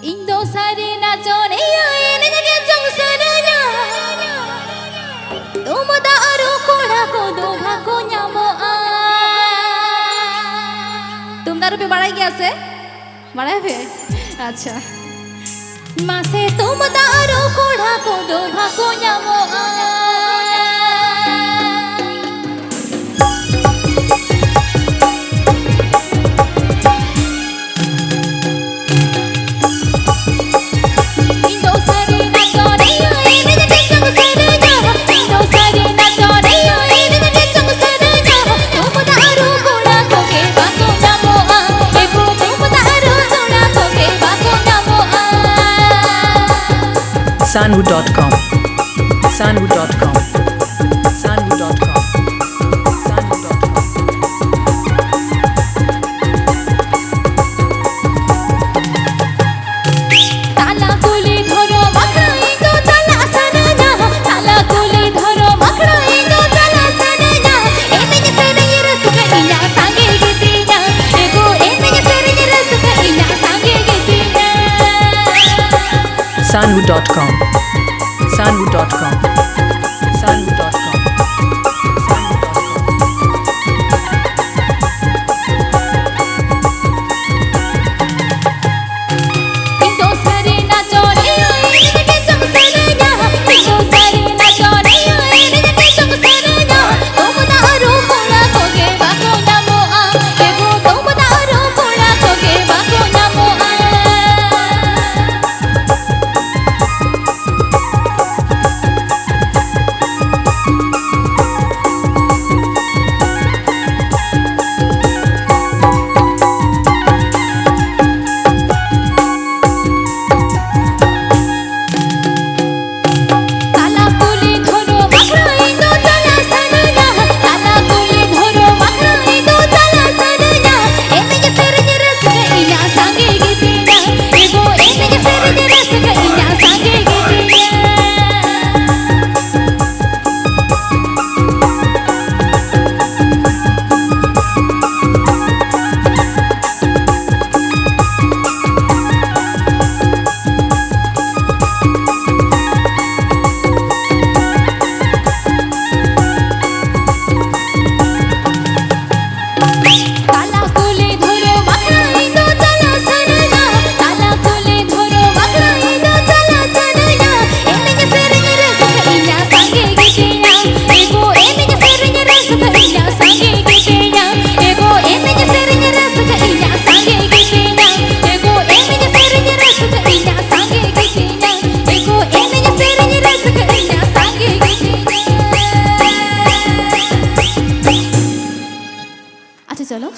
Indo Sari Nacho Niyo Enige Chung Saranya Tumada Aru Koda Ko Dubha Ko Nyamo Tumda rupi badai gaya ase? Badai bhe? Acha Mase tumda Aru Koda Ko Dubha Ko Nyamo Sanu.com Sanu.com Sanu.com Tala kuli dhoro makra ego tala sanana Tala kuli dhoro makra ego tala sanana Enige serige rasuka ina sange gitina Ego enige serige rasuka ina sange gitina Sanu.com Sanu.com Sanu.com Indo Sari Nacho Niyo Enige Chung Saranya Indo Sari Nacho Niyo Enige Chung Saranya Tumda Aru Koda Koge Bako Nyamo Ego tumda Aru Koda Koge Bako Nyamo Tala kuli dhoro makra ego tala sanana Tala kuli dhoro makra ego tala sanana Enige serige rasuka ina sange gitina Ego enige serige rasuka ina sange gitina Tala kuli dhoro makra ego tala sanana Tala kuli dhoro makra ego tala sanana Enige serige rasuka ina sange gitina Ego enige serige rasuka ina sange gitina Ego enige serige rasuka ina sange gitina Ego enige serige rasuka ina sange gitina Ego enige serige rasuka ina sange gitina আচ্ছা চলো